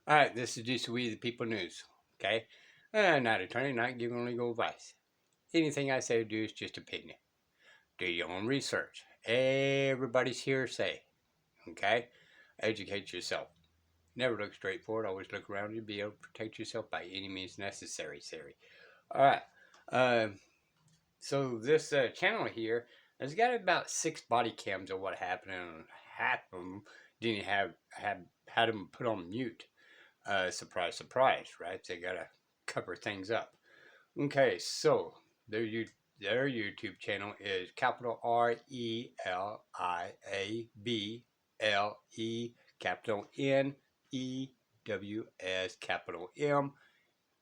All right, this is just We the People News. Okay, not attorney, not giving legal advice. Anything I say or do is just opinion. Do your own research. Everybody's hearsay. Okay, educate yourself. Never look straight forward. Always look around you. Be able to protect yourself by any means necessary. Siri. All right. So this channel here has got about 6 body cams of what happened, and half of them didn't have had them put on mute. Surprise, surprise, right? They gotta cover things up. Okay, so their YouTube channel is capital RELIABLE capital NEWS capital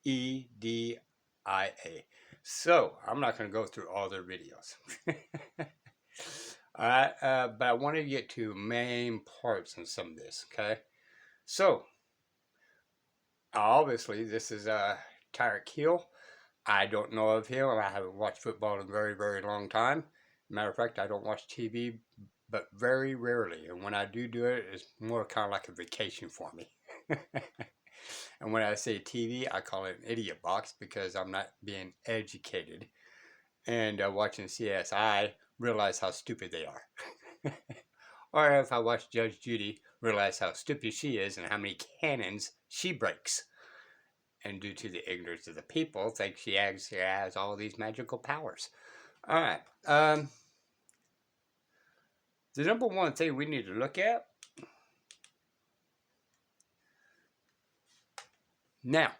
MEDIA. So I'm not going to go through all their videos. All right, but I want to get to main parts in some of this. Okay, so obviously this is Tyreek Hill. I don't know of him. I haven't watched football in a very, very long time. Matter of fact, I don't watch TV, but very rarely. And when I do it, it's more kind of like a vacation for me. And when I say TV, I call it an idiot box because I'm not being educated. And watching CSI, realize how stupid they are. Or if I watch Judge Judy, realize how stupid she is and how many cannons she breaks. And due to the ignorance of the people, think she actually has all these magical powers. All right. The number one thing we need to look at now.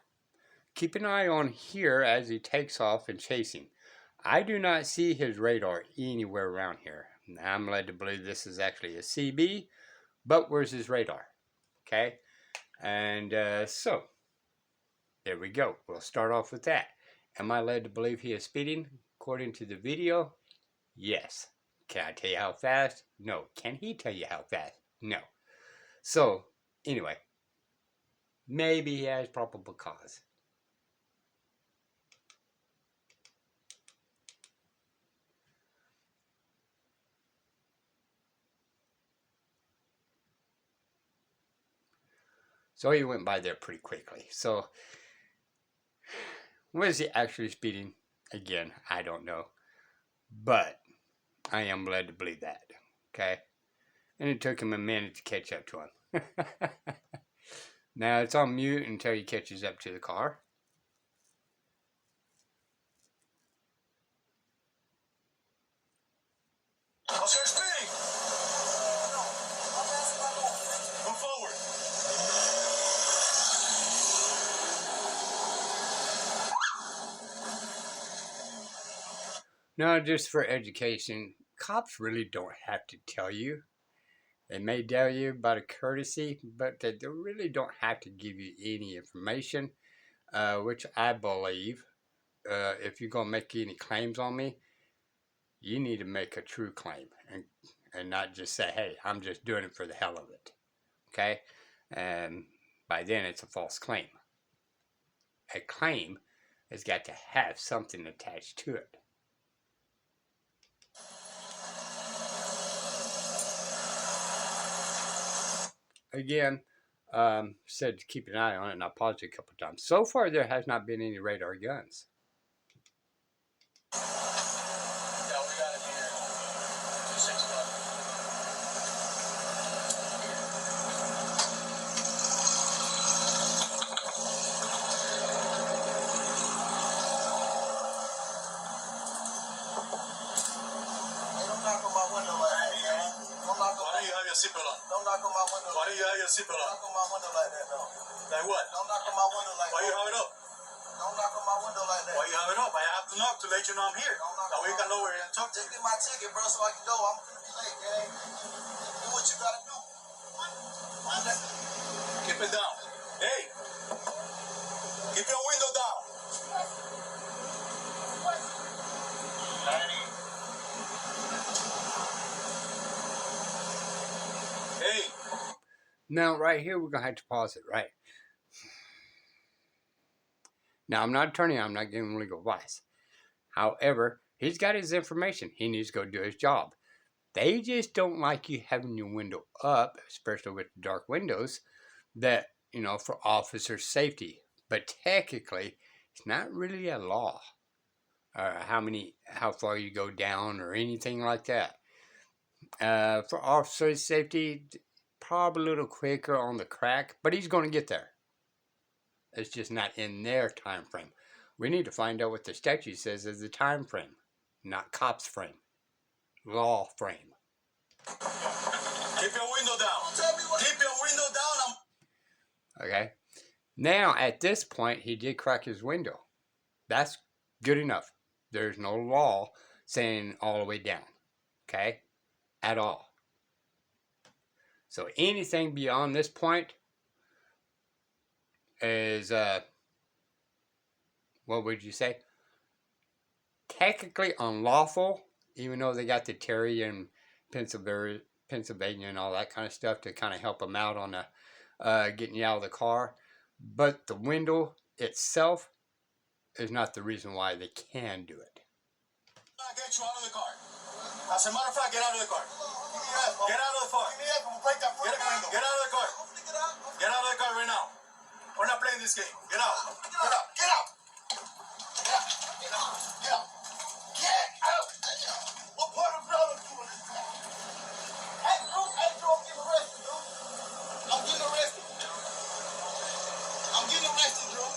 Keep an eye on here as he takes off and chasing. I do not see his radar anywhere around here. I'm led to believe this is actually a CB, but where's his radar? Okay, and so there we go. We'll start off with that. Am I led to believe he is speeding? According to the video, yes. Can I tell you how fast? No. Can he tell you how fast? No. So, anyway, maybe he has probable cause. So he went by there pretty quickly. So, was he actually speeding? Again, I don't know. But I am led to believe that. Okay? And it took him a minute to catch up to him. Now it's on mute until he catches up to the car. Officer speeding! Come forward. Now, just for education, cops really don't have to tell you. They may tell you about a courtesy, but they really don't have to give you any information, which I believe if you're going to make any claims on me, you need to make a true claim and not just say, hey, I'm just doing it for the hell of it. Okay? And by then, it's a false claim. A claim has got to have something attached to it. Again, said to keep an eye on it, and I paused it a couple of times. So far, there has not been any radar guns. Yeah, we got him here. 261. Hey, don't knock on my window like that, man. Don't knock on. Why don't you have your seatbelt on? Don't knock on my window. Why don't you have your seatbelt on? Don't knock on my window like that, though. Like what? Don't knock on my window like that. Why you have it up? Don't knock on my window like that. Why you have it up? I have to knock to let you know I'm here. That way you can lower it and talk to me. Just get my ticket, bro, so I can go. I'm gonna be late, gang. Do what you gotta do. Keep it down. Hey! Keep your window down. Hey! Now, right here, we're going to have to pause it, right? Now, I'm not an attorney. I'm not giving legal advice. However, he's got his information. He needs to go do his job. They just don't like you having your window up, especially with the dark windows, that for officer safety. But technically, it's not really a law. How far you go down or anything like that. For officer safety, probably a little quicker on the crack, but he's going to get there. It's just not in their time frame. We need to find out what the statute says is the time frame, not cops frame, law frame. Keep your window down. Keep your window down. Okay. Now, at this point, he did crack his window. That's good enough. There's no law saying all the way down. Okay? At all. So anything beyond this point is, what would you say? Technically unlawful, even though they got the Terry and Pennsylvania and all that kind of stuff to kind of help them out on getting you out of the car. But the window itself is not the reason why they can do it. I'll get you out of the car. As a matter of fact, get out of the car. Get out of the car. Get out of the car. Get out of the car right now. We're not playing this game. Get out. Get out. Get out. Get out. Get out. Get out. Get out. What part of Brown is doing this? Hey, Drew, I'm getting arrested, Drew. I'm getting arrested. I'm getting arrested, Drew.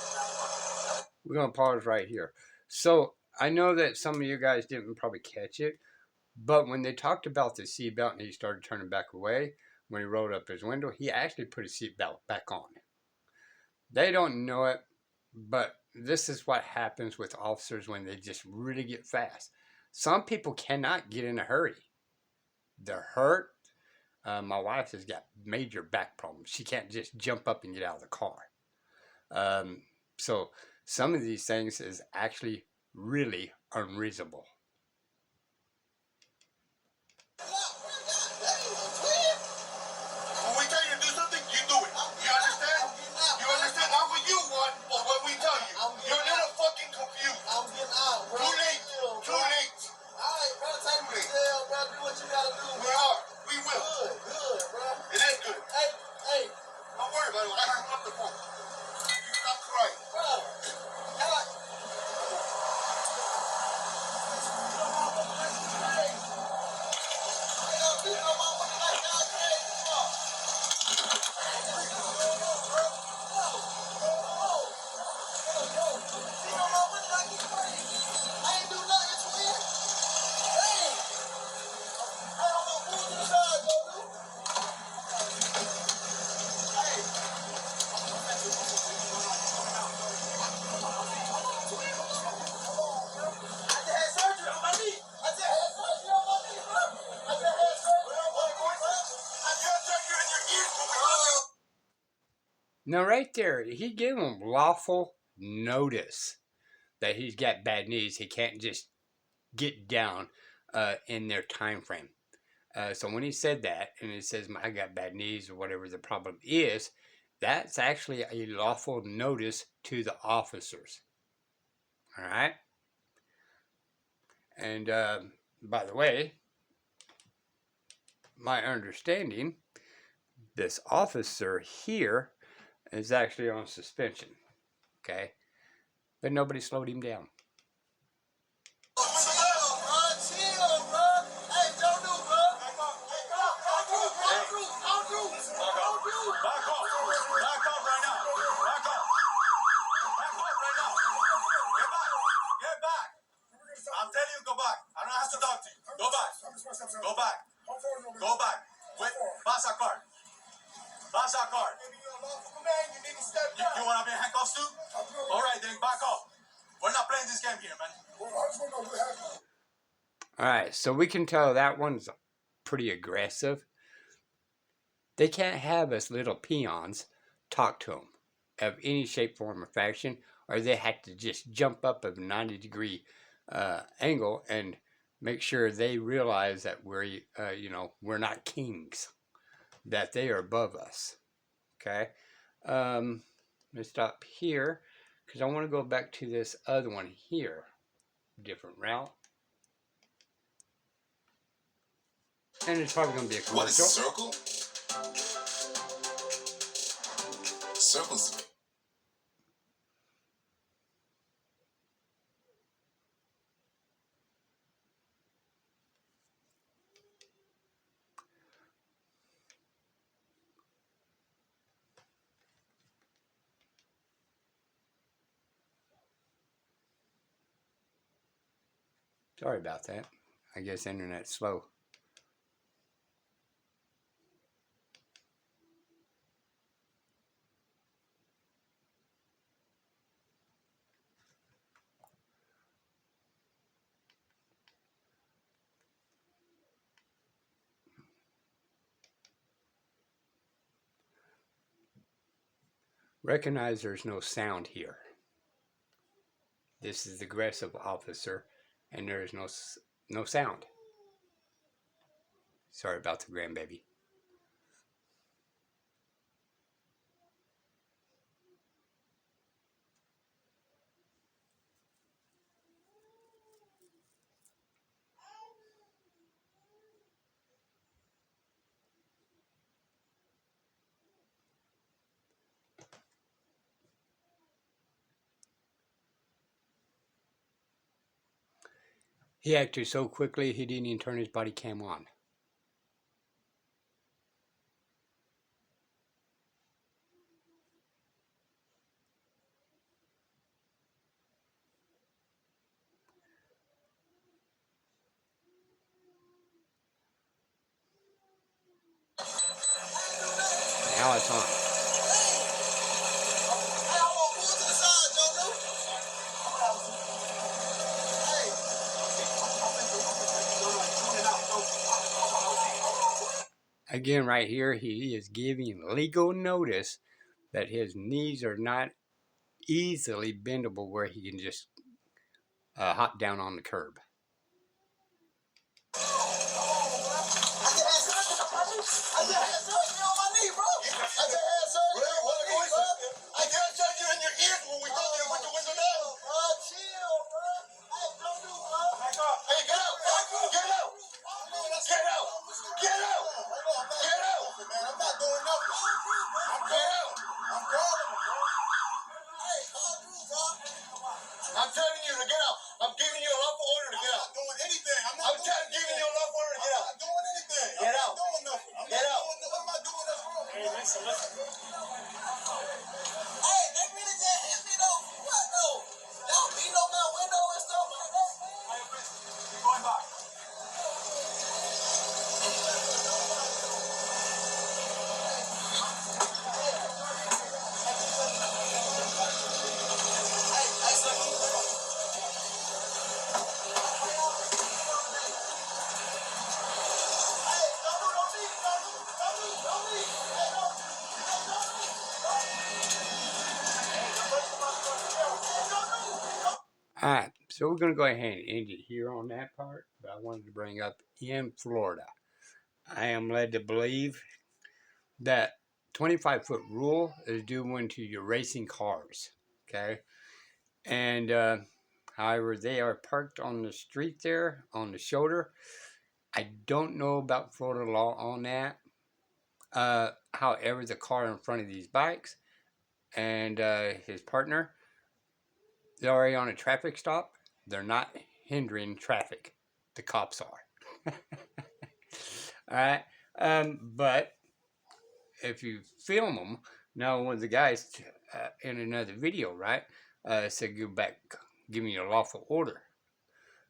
We're going to pause right here. So I know that some of you guys didn't probably catch it, but when they talked about the seatbelt and he started turning back away, when he rolled up his window, he actually put his seatbelt back on. They don't know it, but this is what happens with officers when they just really get fast. Some people cannot get in a hurry. They're hurt. My wife has got major back problems. She can't just jump up and get out of the car. So some of these things is actually really unreasonable. When we tell you to do something, you do it. You understand? You understand? Not what you want, but what we tell you. You're a little fucking confused. I'm getting out, bro. Too late. Too late. All right, bro. Take me. Yeah, bro. Do what you gotta do. We are. We will. Good, bro. It is good. Hey. Don't worry about it. When I hang up the phone, you stop crying. Bro. Now, right there, he gave him lawful notice that he's got bad knees. He can't just get down in their time frame. So when he said that, and he says, I got bad knees or whatever the problem is, that's actually a lawful notice to the officers. All right? And by the way, my understanding, this officer here is actually on suspension. Okay? But nobody slowed him down. You want to be in handcuffs too? All right, then back off. We're not playing this game here, man. All right, so we can tell that one's pretty aggressive. They can't have us little peons talk to them of any shape, form, or fashion, or they have to just jump up a 90-degree angle and make sure they realize that we're not kings, that they are above us. Okay, let me stop here because I want to go back to this other one here, different route, and it's probably going to be a commercial. What is circle? Circles. Sorry about that. I guess internet's slow. Recognize there's no sound here. This is the aggressive officer, and there is no sound. Sorry about the grandbaby. He acted so quickly he didn't even turn his body cam on. Now it's on. Again, right here, he is giving legal notice that his knees are not easily bendable where he can just hop down on the curb. I'm telling you to get out. I'm giving you a lawful order to get out. I'm not doing anything. I'm giving you a lawful order to get out. I'm not doing anything. Get out. I'm not doing nothing. Get out. What am I doing that's wrong? Hey, listen. Hey, they really just hit me though. What though? Y'all beat on my window and stuff like that. You're going back. All right, so we're going to go ahead and end it here on that part, but I wanted to bring up in Florida. I am led to believe that 25-foot rule is due to your racing cars, okay? And however, they are parked on the street there, on the shoulder. I don't know about Florida law on that. However, the car in front of these bikes and his partner, they're already on a traffic stop. They're not hindering traffic. The cops are. All right. But if you film them, now one of the guys in another video, right, said, "Go back, give me a lawful order."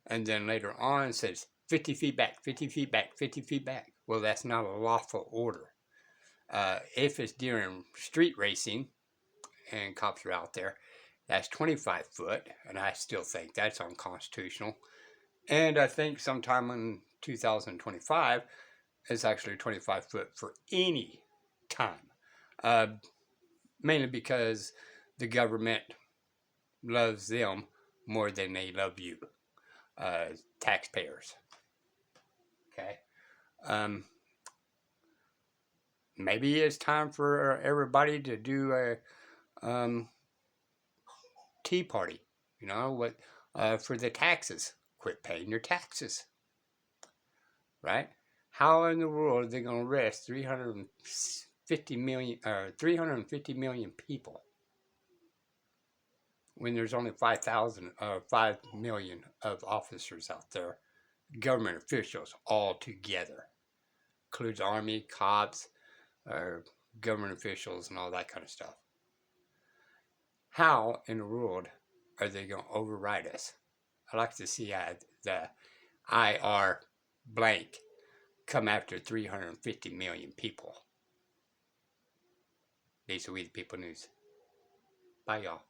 And then later on says 50 feet back, 50 feet back, 50 feet back. Well, that's not a lawful order. If it's during street racing and cops are out there, that's 25 foot, and I still think that's unconstitutional. And I think sometime in 2025, it's actually 25 foot for any time. Mainly because the government loves them more than they love you, taxpayers. Okay. Maybe it's time for everybody to do a tea party, you know, for the taxes. Quit paying your taxes, right? How in the world are they going to arrest 300 350 million people when there's only 5 million of officers out there, government officials all together, includes army, cops, government officials, and all that kind of stuff. How in the world are they going to override us? I like to see the IR blank come after 350 million people. These are We the People News. Bye, y'all.